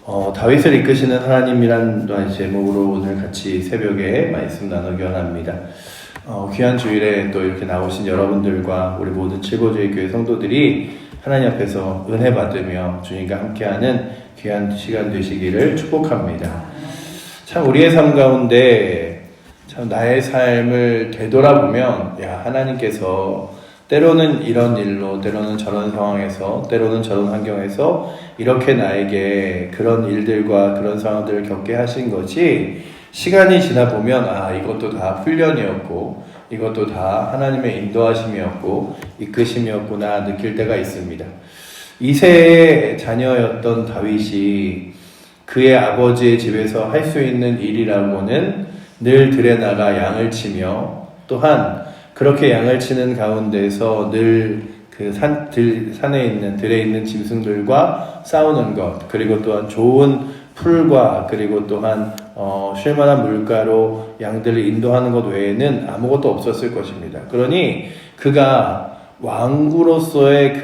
다윗을 이끄시는 하나님이란 제목으로 오늘 같이 새벽에 말씀 나누기 원합니다. 귀한 주일에 또 이렇게 나오신 여러분들과 우리 모든 칠보주의 교회 성도들이 하나님 앞에서 은혜 받으며 주님과 함께하는 귀한 시간 되시기를 축복합니다. 참 우리의 삶 가운데 참 나의 삶을 되돌아보면 하나님께서 때로는 이런 일로, 때로는 저런 상황에서, 때로는 저런 환경에서 이렇게 나에게 그런 일들과 그런 상황들을 겪게 하신 것이 시간이 지나 보면 이것도 다 훈련이었고 이것도 다 하나님의 인도하심이었고 이끄심이었구나 느낄 때가 있습니다. 이새의 자녀였던 다윗이 그의 아버지의 집에서 할 수 있는 일이라고는 늘 들에 나가 양을 치며 또한 그렇게 양을 치는 가운데서 늘 그 산에 있는 들에 있는 짐승들과 싸우는 것, 그리고 또한 좋은 풀과 그리고 또한 쉴만한 물가로 양들을 인도하는 것 외에는 아무것도 없었을 것입니다. 그러니 그가 왕구로서의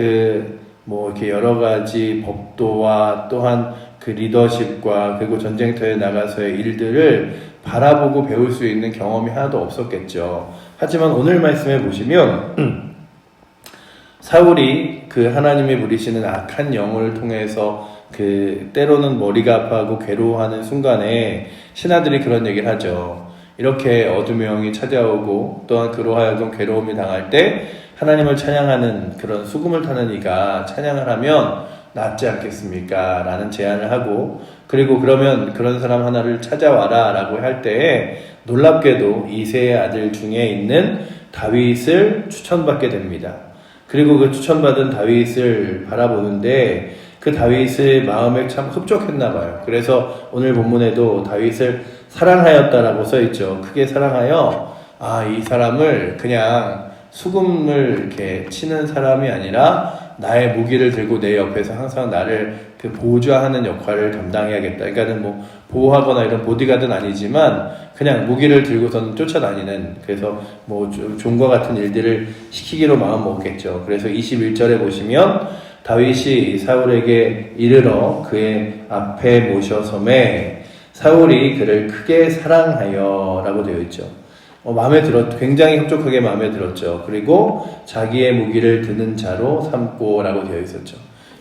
이렇게 여러 가지 법도와 또한 그 리더십과 그리고 전쟁터에 나가서의 일들을 바라보고 배울 수 있는 경험이 하나도 없었겠죠. 하지만 오늘 말씀에 보시면 사울이 그 하나님이 부리시는 악한 영을 통해서 그 때로는 머리가 아파하고 괴로워하는 순간에 신하들이 그런 얘기를 하죠. 이렇게 어둠의 영이 찾아오고 또한 그로 하여금 괴로움이 당할 때 하나님을 찬양하는 그런 수금을 타는 이가 찬양을 하면 낫지 않겠습니까? 라는 제안을 하고 그리고 그러면 그런 사람 하나를 찾아와라 라고 할 때에 놀랍게도 이새의 아들 중에 있는 다윗을 추천받게 됩니다. 그리고 그 추천받은 다윗을 바라보는데 그 다윗의 마음에 참 흡족했나 봐요. 그래서 오늘 본문에도 다윗을 사랑하였다라고 써있죠. 크게 사랑하여 이 사람을 그냥 수금을 이렇게 치는 사람이 아니라 나의 무기를 들고 내 옆에서 항상 나를 그 보좌하는 역할을 감당해야겠다. 그러니까는 보호하거나 이런 보디가드는 아니지만 그냥 무기를 들고서는 쫓아다니는, 그래서 종과 같은 일들을 시키기로 마음 먹겠죠. 그래서 21절에 보시면 다윗이 사울에게 이르러 그의 앞에 모셔섬에 사울이 그를 크게 사랑하여 라고 되어 있죠. 굉장히 흡족하게 마음에 들었죠. 그리고 자기의 무기를 드는 자로 삼고 라고 되어 있었죠.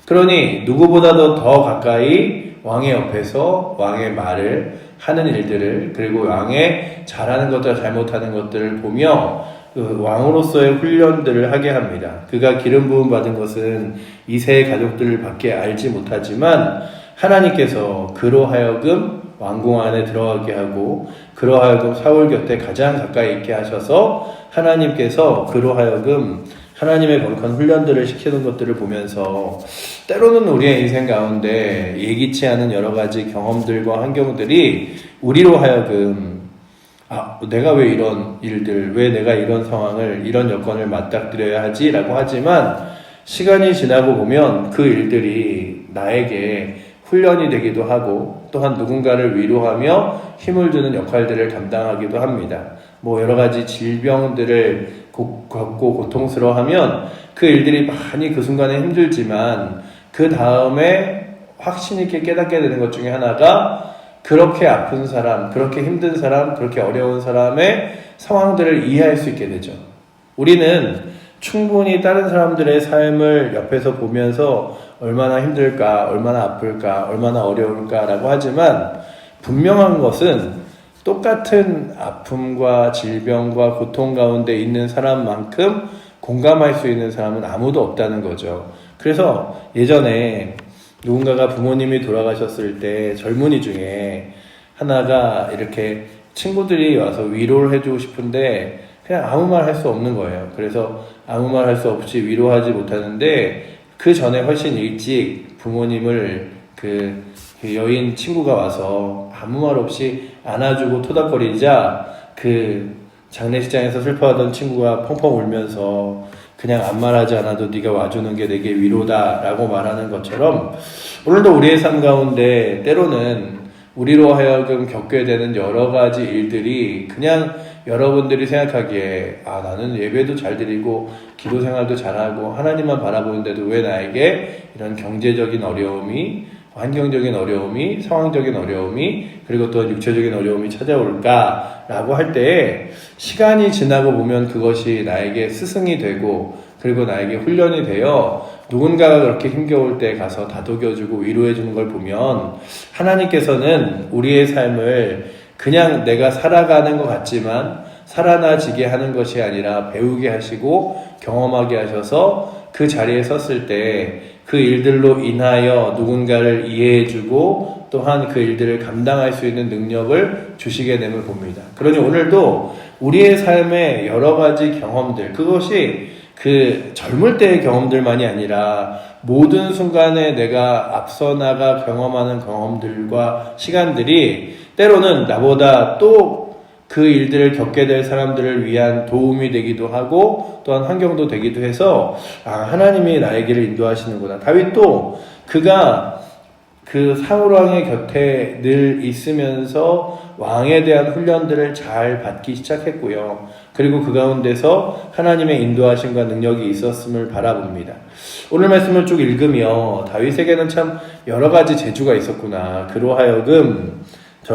그러니 누구보다도 더 가까이 왕의 옆에서 왕의 말을 하는 일들을, 그리고 왕의 잘하는 것과 잘못하는 것들을 보며 그 왕으로서의 훈련들을 하게 합니다. 그가 기름 부음 받은 것은 이새의 가족들 밖에 알지 못하지만 하나님께서 그로 하여금 왕궁 안에 들어가게 하고 그로 하여금 사울 곁에 가장 가까이 있게 하셔서 하나님께서 그로 하여금 하나님의 거룩한 훈련들을 시키는 것들을 보면서 때로는 우리의 인생 가운데 예기치 않은 여러 가지 경험들과 환경들이 우리로 하여금 내가 왜 이런 일들, 왜 내가 이런 상황을, 이런 여건을 맞닥뜨려야 하지? 라고 하지만 시간이 지나고 보면 그 일들이 나에게 훈련이 되기도 하고 또한 누군가를 위로하며 힘을 주는 역할들을 감당하기도 합니다. 여러 가지 질병들을 겪고 고통스러워하면 그 일들이 많이 그 순간에 힘들지만 그 다음에 확신 있게 깨닫게 되는 것 중에 하나가 그렇게 아픈 사람, 그렇게 힘든 사람, 그렇게 어려운 사람의 상황들을 이해할 수 있게 되죠. 우리는 충분히 다른 사람들의 삶을 옆에서 보면서 얼마나 힘들까, 얼마나 아플까, 얼마나 어려울까 라고 하지만 분명한 것은 똑같은 아픔과 질병과 고통 가운데 있는 사람만큼 공감할 수 있는 사람은 아무도 없다는 거죠. 그래서 예전에 누군가가 부모님이 돌아가셨을 때 젊은이 중에 하나가 이렇게 친구들이 와서 위로를 해주고 싶은데 그냥 아무 말 할 수 없는 거예요. 그래서 아무 말 할 수 없이 위로하지 못하는데 그 전에 훨씬 일찍 부모님을 그 여인 친구가 와서 아무 말 없이 안아주고 토닥거리자 그 장례식장에서 슬퍼하던 친구가 펑펑 울면서 그냥 아무 말하지 않아도 네가 와주는 게 내게 위로다 라고 말하는 것처럼 오늘도 우리의 삶 가운데 때로는 우리로 하여금 겪게 되는 여러 가지 일들이 그냥 여러분들이 생각하기에 나는 예배도 잘 드리고 기도 생활도 잘하고 하나님만 바라보는데도 왜 나에게 이런 경제적인 어려움이 환경적인 어려움이, 상황적인 어려움이, 그리고 또 육체적인 어려움이 찾아올까라고 할 때 시간이 지나고 보면 그것이 나에게 스승이 되고 그리고 나에게 훈련이 되어 누군가가 그렇게 힘겨울 때 가서 다독여주고 위로해주는 걸 보면 하나님께서는 우리의 삶을 그냥 내가 살아가는 것 같지만 살아나지게 하는 것이 아니라 배우게 하시고 경험하게 하셔서 그 자리에 섰을 때 그 일들로 인하여 누군가를 이해해주고 또한 그 일들을 감당할 수 있는 능력을 주시게 됨을 봅니다. 그러니 오늘도 우리의 삶의 여러 가지 경험들, 그것이 그 젊을 때의 경험들만이 아니라 모든 순간에 내가 앞서 나가 경험하는 경험들과 시간들이 때로는 나보다 또 그 일들을 겪게 될 사람들을 위한 도움이 되기도 하고 또한 환경도 되기도 해서 하나님이 나의 길을 인도하시는구나. 다윗도 그가 그 사울 왕의 곁에 늘 있으면서 왕에 대한 훈련들을 잘 받기 시작했고요. 그리고 그 가운데서 하나님의 인도하심과 능력이 있었음을 바라봅니다. 오늘 말씀을 쭉 읽으며 다윗에게는 참 여러 가지 재주가 있었구나. 그로 하여금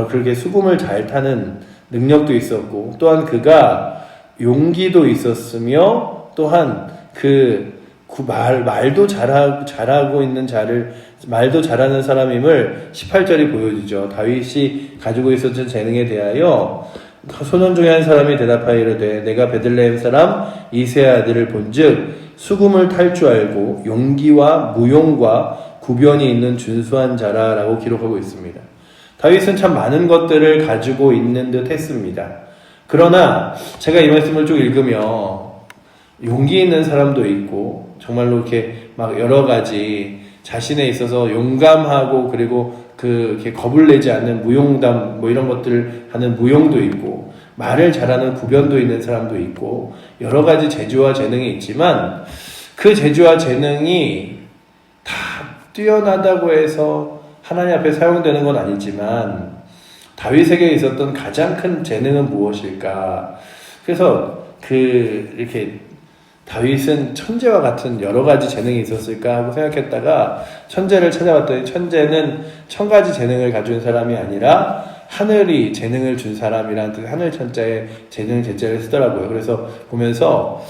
그렇게 수금을 잘 타는 능력도 있었고 또한 그가 용기도 있었으며 또한 말도 잘하고 있는 말도 잘하는 사람임을 18절이 보여주죠. 다윗이 가지고 있었던 재능에 대하여 소년 중에 한 사람이 대답하여 이르되 내가 베들레헴 사람 이새의 아들을 본즉 수금을 탈 줄 알고 용기와 무용과 구변이 있는 준수한 자라라고 기록하고 있습니다. 다윗은 참 많은 것들을 가지고 있는 듯 했습니다. 그러나 제가 이 말씀을 쭉 읽으며 용기 있는 사람도 있고 정말로 이렇게 막 여러 가지 자신에 있어서 용감하고 그리고 이렇게 겁을 내지 않는 무용담 이런 것들을 하는 무용도 있고 말을 잘하는 구변도 있는 사람도 있고 여러 가지 재주와 재능이 있지만 그 재주와 재능이 다 뛰어나다고 해서 하나님 앞에 사용되는 건 아니지만 다윗에게 있었던 가장 큰 재능은 무엇일까? 그래서 이렇게 다윗은 천재와 같은 여러 가지 재능이 있었을까 하고 생각했다가 천재를 찾아봤더니 천재는 1000가지 재능을 가진 사람이 아니라 하늘이 재능을 준 사람이라는 뜻, 하늘 천자의 재능 제자를 쓰더라고요. 그래서 보면서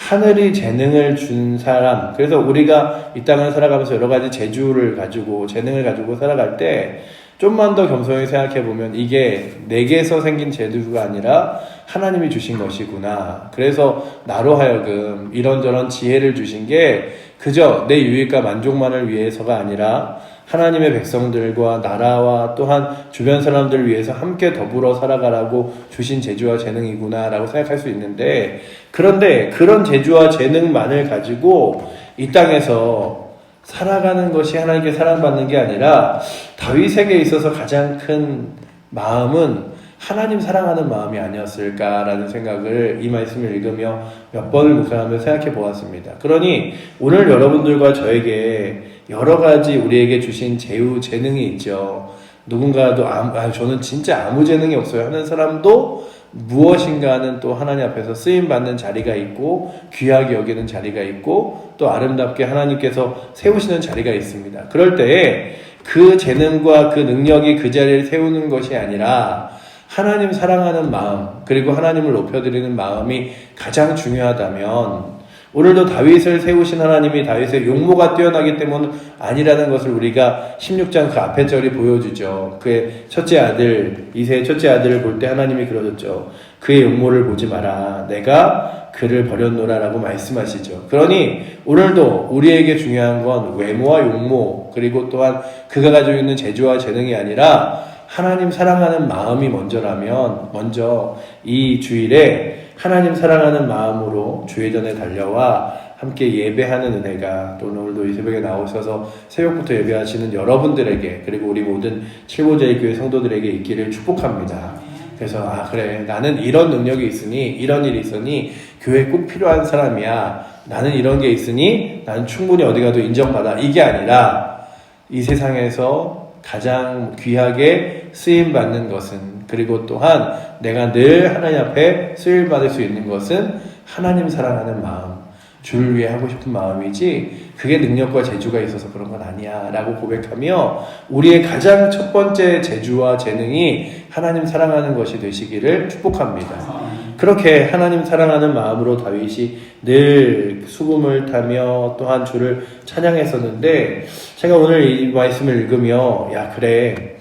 하늘이 재능을 준 사람, 그래서 우리가 이 땅을 살아가면서 여러 가지 재주를 가지고 재능을 가지고 살아갈 때 좀만 더 겸손히 생각해보면 이게 내게서 생긴 재주가 아니라 하나님이 주신 것이구나. 그래서 나로 하여금 이런저런 지혜를 주신 게 그저 내 유익과 만족만을 위해서가 아니라 하나님의 백성들과 나라와 또한 주변 사람들을 위해서 함께 더불어 살아가라고 주신 재주와 재능이구나 라고 생각할 수 있는데, 그런데 그런 재주와 재능만을 가지고 이 땅에서 살아가는 것이 하나님께 사랑받는 게 아니라 다윗에게 있어서 가장 큰 마음은 하나님 사랑하는 마음이 아니었을까라는 생각을 이 말씀을 읽으며 몇 번을 묵상하며 생각해 보았습니다. 그러니 오늘 여러분들과 저에게 여러 가지 우리에게 주신 재능이 있죠. 누군가도 저는 진짜 아무 재능이 없어요 하는 사람도 무엇인가는 또 하나님 앞에서 쓰임받는 자리가 있고 귀하게 여기는 자리가 있고 또 아름답게 하나님께서 세우시는 자리가 있습니다. 그럴 때에 그 재능과 그 능력이 그 자리를 세우는 것이 아니라 하나님 사랑하는 마음 그리고 하나님을 높여드리는 마음이 가장 중요하다면 오늘도 다윗을 세우신 하나님이 다윗의 용모가 뛰어나기 때문 아니라는 것을 우리가 16장 그 앞에 절이 보여주죠. 그의 첫째 아들, 이새의 첫째 아들을 볼 때 하나님이 그러셨죠. 그의 용모를 보지 마라. 내가 그를 버렸노라 라고 말씀하시죠. 그러니 오늘도 우리에게 중요한 건 외모와 용모 그리고 또한 그가 가지고 있는 재주와 재능이 아니라 하나님 사랑하는 마음이 먼저라면 먼저 이 주일에 하나님 사랑하는 마음으로 주회전에 달려와 함께 예배하는 은혜가 또 오늘도 이 새벽에 나오셔서 새벽부터 예배하시는 여러분들에게 그리고 우리 모든 칠보제일교회 성도들에게 있기를 축복합니다. 그래서 그래 나는 이런 능력이 있으니 이런 일이 있으니 교회에 꼭 필요한 사람이야. 나는 이런 게 있으니 나는 충분히 어디 가도 인정받아. 이게 아니라 이 세상에서 가장 귀하게 쓰임받는 것은 그리고 또한 내가 늘 하나님 앞에 쓰임받을 수 있는 것은 하나님 사랑하는 마음 주를 위해 하고 싶은 마음이지 그게 능력과 재주가 있어서 그런 건 아니야 라고 고백하며 우리의 가장 첫 번째 재주와 재능이 하나님 사랑하는 것이 되시기를 축복합니다. 그렇게 하나님 사랑하는 마음으로 다윗이 늘 수금을 타며 또한 주를 찬양했었는데 제가 오늘 이 말씀을 읽으며 야 그래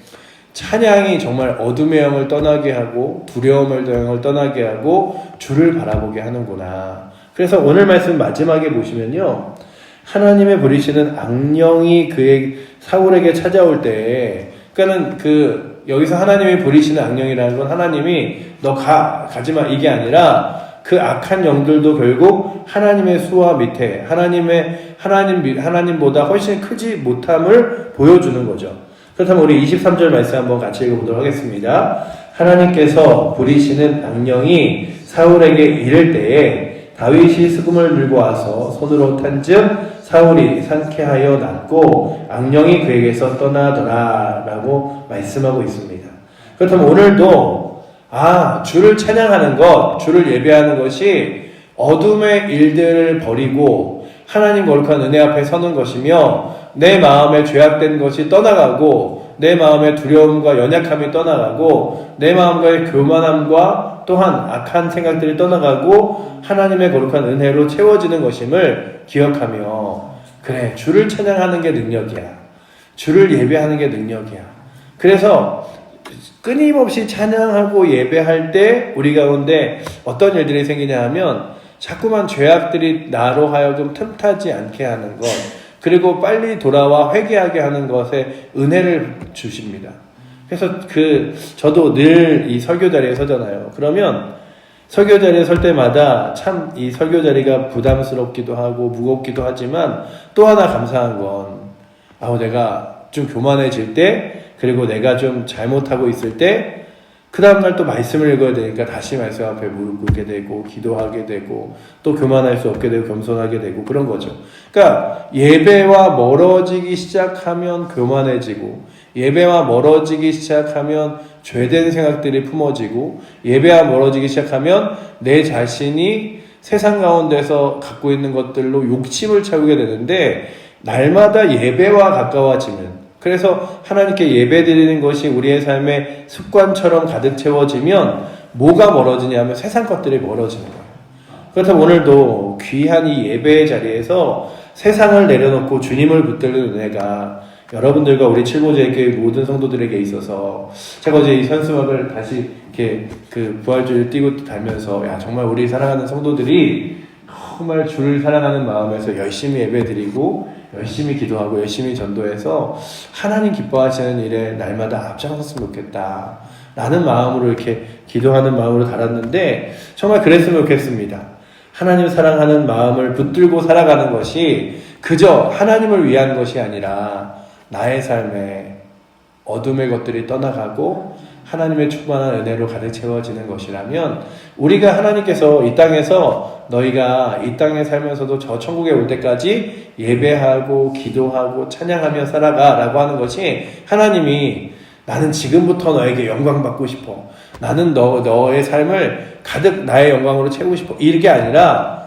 찬양이 정말 어둠의 영을 떠나게 하고 두려움의 영을 떠나게 하고 주를 바라보게 하는구나. 그래서 오늘 말씀 마지막에 보시면요 하나님의 부리시는 악령이 그의 사울에게 찾아올 때 그러니까는 여기서 하나님이 부리시는 악령이라는 건 하나님이 너 가지마 이게 아니라 그 악한 영들도 결국 하나님의 수와 밑에 하나님보다 훨씬 크지 못함을 보여주는 거죠. 그렇다면 우리 23절 말씀 한번 같이 읽어보도록 하겠습니다. 하나님께서 부리시는 악령이 사울에게 이를 때에 다윗이 수금을 들고 와서 손으로 탄즉 사울이 상쾌하여 낫고 악령이 그에게서 떠나더라 라고 말씀하고 있습니다. 그렇다면 오늘도 주를 찬양하는 것, 주를 예배하는 것이 어둠의 일들을 버리고 하나님 거룩한 은혜 앞에 서는 것이며 내 마음에 죄악된 것이 떠나가고 내 마음의 두려움과 연약함이 떠나가고 내 마음과의 교만함과 또한 악한 생각들이 떠나가고 하나님의 거룩한 은혜로 채워지는 것임을 기억하며 그래 주를 찬양하는 게 능력이야. 주를 예배하는 게 능력이야. 그래서 끊임없이 찬양하고 예배할 때 우리 가운데 어떤 일들이 생기냐 하면 자꾸만 죄악들이 나로 하여금 틈타지 않게 하는 것 그리고 빨리 돌아와 회개하게 하는 것에 은혜를 주십니다. 그래서 저도 늘 이 설교 자리에 서잖아요. 그러면 설교 자리에 설 때마다 참 이 설교 자리가 부담스럽기도 하고 무겁기도 하지만 또 하나 감사한 건 내가 좀 교만해질 때 그리고 내가 좀 잘못하고 있을 때 그 다음날 또 말씀을 읽어야 되니까 다시 말씀 앞에 무릎 꿇게 되고 기도하게 되고 또 교만할 수 없게 되고 겸손하게 되고 그런 거죠. 그러니까 예배와 멀어지기 시작하면 교만해지고 예배와 멀어지기 시작하면 죄된 생각들이 품어지고 예배와 멀어지기 시작하면 내 자신이 세상 가운데서 갖고 있는 것들로 욕심을 채우게 되는데 날마다 예배와 가까워지면 그래서 하나님께 예배드리는 것이 우리의 삶의 습관처럼 가득 채워지면 뭐가 멀어지냐면 세상 것들이 멀어지는 거예요. 그렇다면 오늘도 귀한 이 예배의 자리에서 세상을 내려놓고 주님을 붙들는 은혜가 여러분들과 우리 칠보제교회 모든 성도들에게 있어서 제가 어제 이 현수막을 다시 이렇게 부활주를 띄고 달면서 정말 우리 사랑하는 성도들이 정말 주를 사랑하는 마음에서 열심히 예배드리고 열심히 기도하고 열심히 전도해서 하나님 기뻐하시는 일에 날마다 앞장섰으면 좋겠다 라는 마음으로 이렇게 기도하는 마음으로 달았는데 정말 그랬으면 좋겠습니다. 하나님 사랑하는 마음을 붙들고 살아가는 것이 그저 하나님을 위한 것이 아니라 나의 삶에 어둠의 것들이 떠나가고 하나님의 충만한 은혜로 가득 채워지는 것이라면 우리가 하나님께서 이 땅에서 너희가 이 땅에 살면서도 저 천국에 올 때까지 예배하고 기도하고 찬양하며 살아가 라고 하는 것이 하나님이 나는 지금부터 너에게 영광 받고 싶어 나는 너의 삶을 가득 나의 영광으로 채우고 싶어 이게 아니라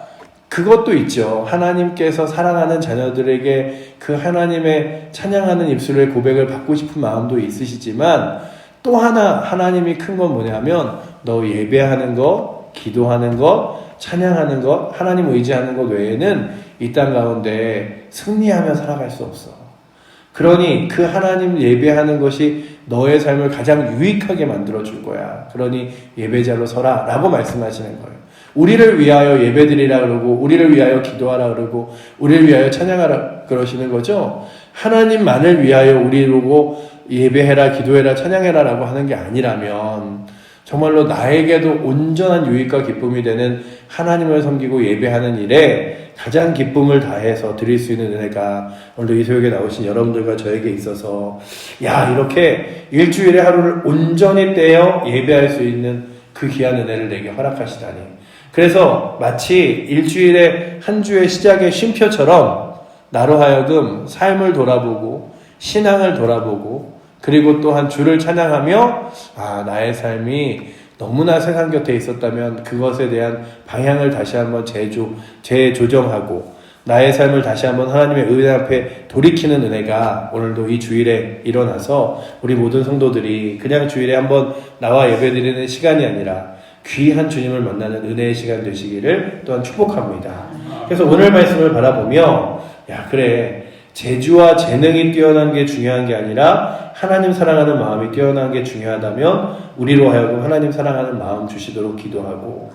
그것도 있죠. 하나님께서 사랑하는 자녀들에게 그 하나님의 찬양하는 입술의 고백을 받고 싶은 마음도 있으시지만 또 하나 하나님이 큰 건 뭐냐면 너 예배하는 것, 기도하는 것, 찬양하는 것, 하나님 의지하는 것 외에는 이 땅 가운데 승리하며 살아갈 수 없어. 그러니 그 하나님 예배하는 것이 너의 삶을 가장 유익하게 만들어줄 거야. 그러니 예배자로 서라 라고 말씀하시는 거예요. 우리를 위하여 예배드리라 그러고 우리를 위하여 기도하라 그러고 우리를 위하여 찬양하라 그러시는 거죠. 하나님만을 위하여 우리로 예배해라 기도해라 찬양해라 라고 하는 게 아니라면 정말로 나에게도 온전한 유익과 기쁨이 되는 하나님을 섬기고 예배하는 일에 가장 기쁨을 다해서 드릴 수 있는 은혜가 오늘 이 소역에 나오신 여러분들과 저에게 있어서 이렇게 일주일에 하루를 온전히 떼어 예배할 수 있는 그 귀한 은혜를 내게 허락하시다니. 그래서 마치 일주일의 한 주의 시작의 쉼표처럼 나로 하여금 삶을 돌아보고 신앙을 돌아보고 그리고 또한 주를 찬양하며 나의 삶이 너무나 세상 곁에 있었다면 그것에 대한 방향을 다시 한번 재조정하고 나의 삶을 다시 한번 하나님의 은혜 앞에 돌이키는 은혜가 오늘도 이 주일에 일어나서 우리 모든 성도들이 그냥 주일에 한번 나와 예배드리는 시간이 아니라 귀한 주님을 만나는 은혜의 시간 되시기를 또한 축복합니다. 그래서 오늘 말씀을 바라보며 야 그래 재주와 재능이 뛰어난 게 중요한 게 아니라 하나님 사랑하는 마음이 뛰어난 게 중요하다면 우리로 하여금 하나님 사랑하는 마음 주시도록 기도하고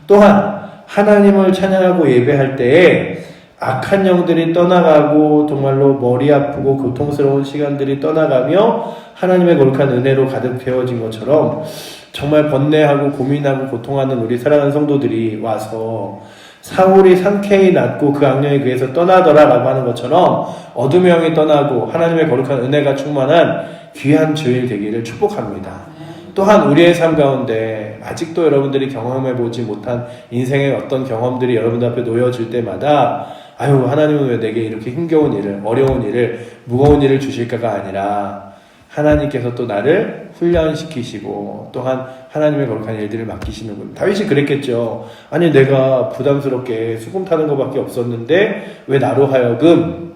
또한 하나님을 찬양하고 예배할 때에 악한 영들이 떠나가고 정말로 머리 아프고 고통스러운 시간들이 떠나가며 하나님의 거룩한 은혜로 가득 채워진 것처럼 정말 번뇌하고 고민하고 고통하는 우리 사랑하는 성도들이 와서 사울이 상쾌히 낫고 그 악령이 그에서 떠나더라 라고 하는 것처럼 어둠의 영이 떠나고 하나님의 거룩한 은혜가 충만한 귀한 주일 되기를 축복합니다. 또한 우리의 삶 가운데 아직도 여러분들이 경험해보지 못한 인생의 어떤 경험들이 여러분들 앞에 놓여질 때마다 아유 하나님은 왜 내게 이렇게 힘겨운 일을 어려운 일을 무거운 일을 주실까가 아니라 하나님께서 또 나를 훈련시키시고 또한 하나님의 거룩한 일들을 맡기시는군. 다윗이 그랬겠죠. 아니 내가 부담스럽게 수금 타는 것밖에 없었는데 왜 나로 하여금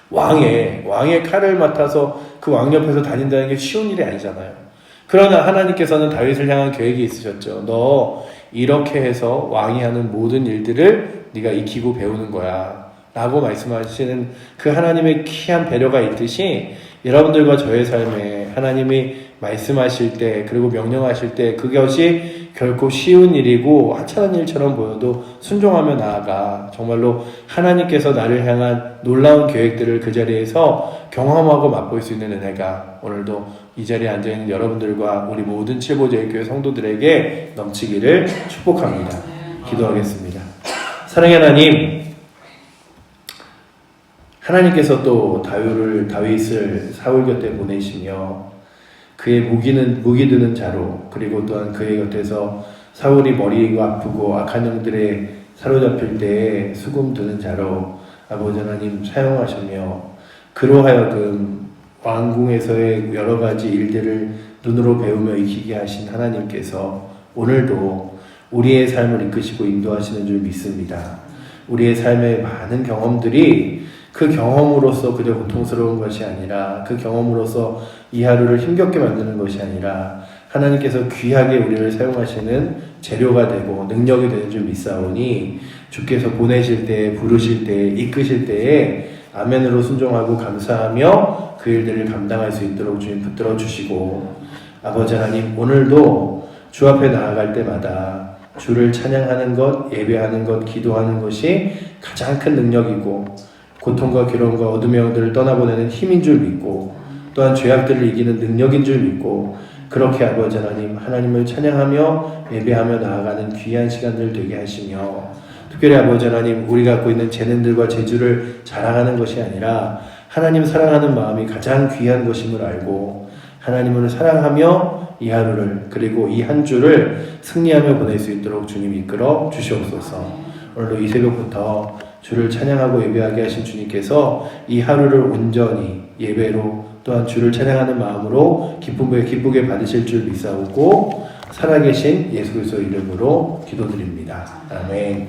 왕의 칼을 맡아서 그 왕 옆에서 다닌다는 게 쉬운 일이 아니잖아요. 그러나 하나님께서는 다윗을 향한 계획이 있으셨죠. 너 이렇게 해서 왕이 하는 모든 일들을 네가 익히고 배우는 거야 라고 말씀하시는 그 하나님의 귀한 배려가 있듯이 여러분들과 저의 삶에 하나님이 말씀하실 때 그리고 명령하실 때 그것이 결코 쉬운 일이고 하찮은 일처럼 보여도 순종하며 나아가 정말로 하나님께서 나를 향한 놀라운 계획들을 그 자리에서 경험하고 맛볼 수 있는 은혜가 오늘도 이 자리에 앉아있는 여러분들과 우리 모든 칠보제일교회 성도들에게 넘치기를 축복합니다. 기도하겠습니다. 사랑의 하나님, 하나님께서 또 다윗을 사울 곁에 보내시며 그의 무기 드는 자로 그리고 또한 그의 곁에서 사울이 머리가 아프고 악한 영들에 사로잡힐 때에 수금 드는 자로 아버지 하나님 사용하시며 그로 하여금 왕궁에서의 여러 가지 일들을 눈으로 배우며 익히게 하신 하나님께서 오늘도 우리의 삶을 이끄시고 인도하시는 줄 믿습니다. 우리의 삶의 많은 경험들이 그 경험으로서 그저 고통스러운 것이 아니라 그 경험으로서 이 하루를 힘겹게 만드는 것이 아니라 하나님께서 귀하게 우리를 사용하시는 재료가 되고 능력이 되는 줄 믿사오니 주께서 보내실 때 부르실 때 이끄실 때에 아멘으로 순종하고 감사하며 그 일들을 감당할 수 있도록 주님 붙들어 주시고 아버지 하나님 오늘도 주 앞에 나아갈 때마다 주를 찬양하는 것, 예배하는 것, 기도하는 것이 가장 큰 능력이고 고통과 괴로움과 어둠의 영들을 떠나보내는 힘인 줄 믿고 또한 죄악들을 이기는 능력인 줄 믿고 그렇게 아버지 하나님, 하나님을 찬양하며 예배하며 나아가는 귀한 시간들 되게 하시며 특별히 아버지 하나님, 우리가 갖고 있는 재능들과 재주를 자랑하는 것이 아니라 하나님 사랑하는 마음이 가장 귀한 것임을 알고 하나님을 사랑하며 이 하루를 그리고 이 한 주를 승리하며 보낼 수 있도록 주님 이끌어 주시옵소서. 오늘도 이 새벽부터 주를 찬양하고 예배하게 하신 주님께서 이 하루를 온전히 예배로 또한 주를 찬양하는 마음으로 기쁘게 받으실 줄 믿사오고 살아계신 예수 그리스도 이름으로 기도드립니다. 아멘.